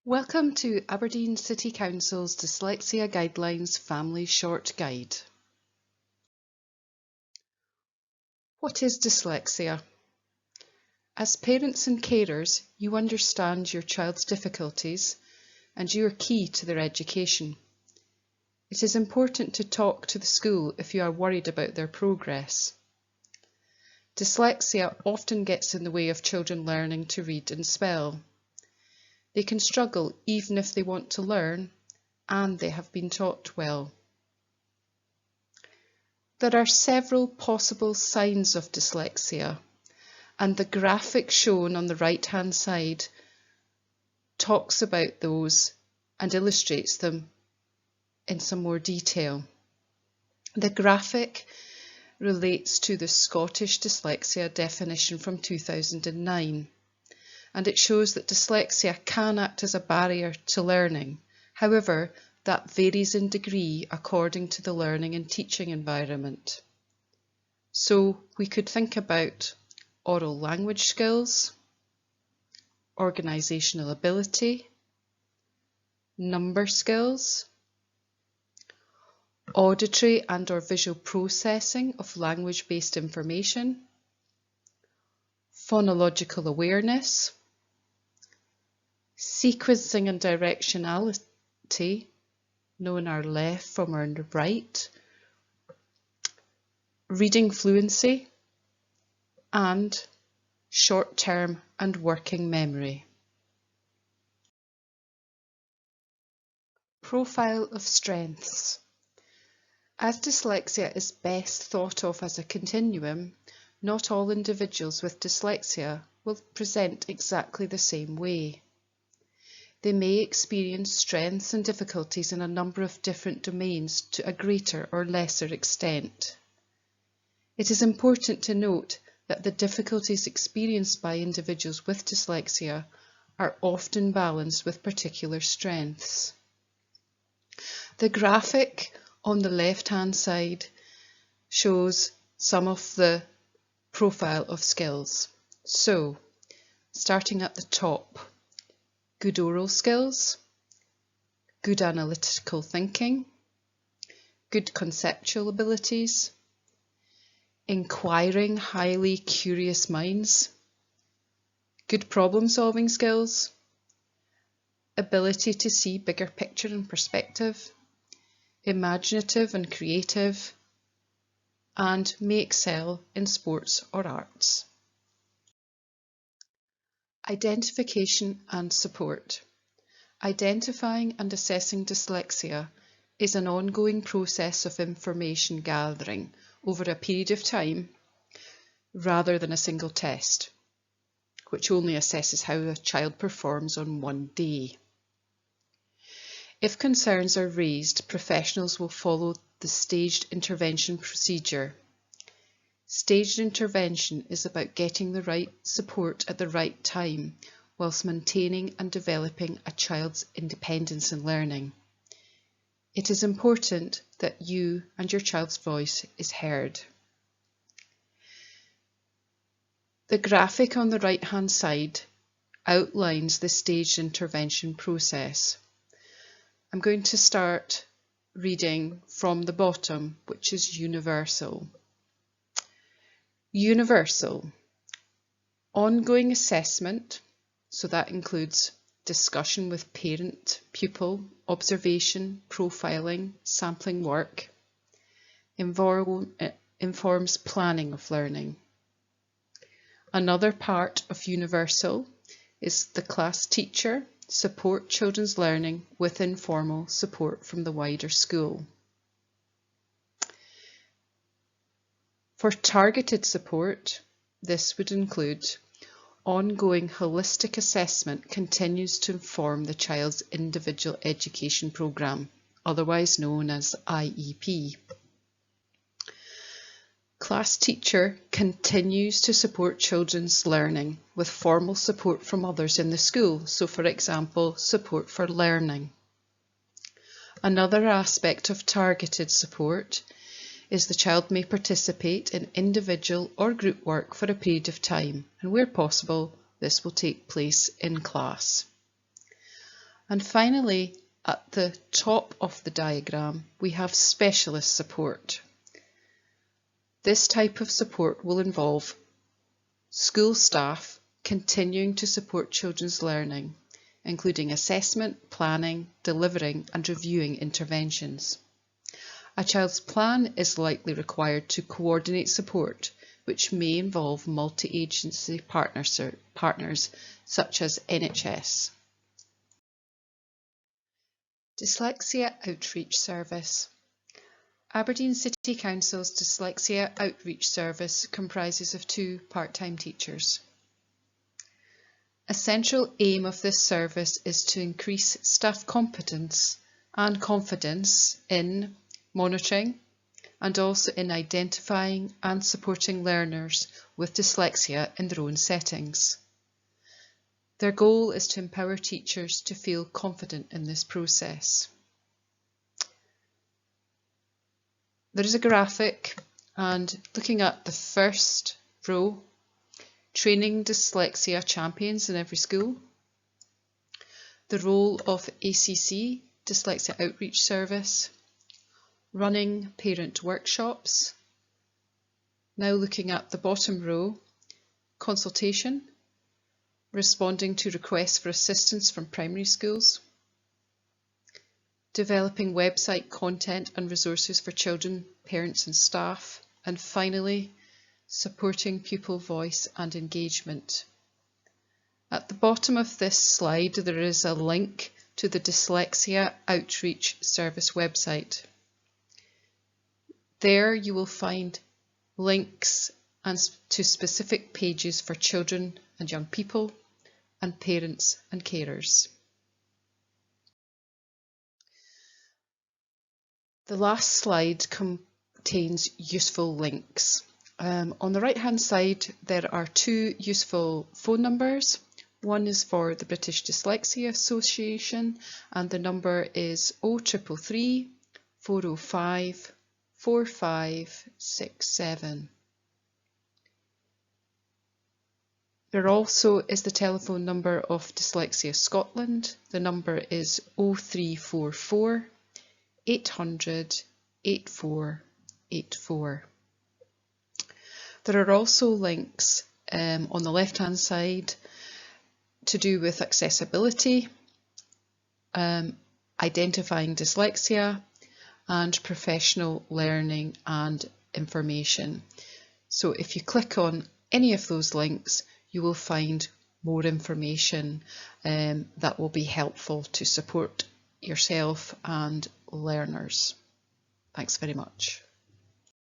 Welcome to Aberdeen City Council's Dyslexia Guidelines Family Short Guide. What is dyslexia? As parents and carers, you understand your child's difficulties and you are key to their education. It is important to talk to the school if you are worried about their progress. Dyslexia often gets in the way of children learning to read and spell. They can struggle even if they want to learn and they have been taught well. There are several possible signs of dyslexia, and the graphic shown on the right-hand side talks about those and illustrates them in some more detail. The graphic relates to the Scottish dyslexia definition from 2009. And it shows that dyslexia can act as a barrier to learning. However, that varies in degree according to the learning and teaching environment. So we could think about oral language skills, organisational ability, number skills, auditory and or visual processing of language-based information, phonological awareness, sequencing and directionality, knowing our left from our right, reading fluency, and short-term and working memory. Profile of strengths. As dyslexia is best thought of as a continuum, not all individuals with dyslexia will present exactly the same way. They may experience strengths and difficulties in a number of different domains to a greater or lesser extent. It is important to note that the difficulties experienced by individuals with dyslexia are often balanced with particular strengths. The graphic on the left-hand side shows some of the profile of skills. So, starting at the top, good oral skills, good analytical thinking, good conceptual abilities, inquiring, highly curious minds, good problem-solving skills, ability to see bigger picture and perspective, imaginative and creative, and may excel in sports or arts. Identification and support. Identifying and assessing dyslexia is an ongoing process of information gathering over a period of time rather than a single test, which only assesses how a child performs on one day. If concerns are raised, professionals will follow the staged intervention procedure. Staged intervention is about getting the right support at the right time whilst maintaining and developing a child's independence in learning. It is important that you and your child's voice is heard. The graphic on the right-hand side outlines the staged intervention process. I'm going to start reading from the bottom, which is universal. Universal, ongoing assessment, so that includes discussion with parent, pupil, observation, profiling, sampling work, informs planning of learning. Another part of universal is the class teacher support children's learning with informal support from the wider school. For targeted support, this would include ongoing holistic assessment continues to inform the child's individual education programme, otherwise known as IEP. Class teacher continues to support children's learning with formal support from others in the school, so for example, support for learning. Another aspect of targeted support is the child may participate in individual or group work for a period of time, and where possible, this will take place in class. And finally, at the top of the diagram, we have specialist support. This type of support will involve school staff continuing to support children's learning, including assessment, planning, delivering and reviewing interventions. A child's plan is likely required to coordinate support, which may involve multi-agency partners such as NHS. Dyslexia Outreach Service. Aberdeen City Council's Dyslexia Outreach Service comprises of 2 part-time teachers. A central aim of this service is to increase staff competence and confidence in monitoring and also in identifying and supporting learners with dyslexia in their own settings. Their goal is to empower teachers to feel confident in this process. There is a graphic, and looking at the first row, training dyslexia champions in every school, the role of ACC, Dyslexia Outreach Service, running parent workshops. Now looking at the bottom row, consultation, responding to requests for assistance from primary schools, developing website content and resources for children, parents and staff, and finally, supporting pupil voice and engagement. At the bottom of this slide, there is a link to the Dyslexia Outreach Service website. There you will find links to specific pages for children and young people, and parents and carers. The last slide contains useful links. On the right hand side there are 2 useful phone numbers. One is for the British Dyslexia Association and the number is 0333 405 4567. There also is the telephone number of Dyslexia Scotland. The number is 0344 800 8484. There are also links on the left hand side to do with accessibility, identifying dyslexia and professional learning and information. So if you click on any of those links, you will find more information that will be helpful to support yourself and learners. Thanks very much.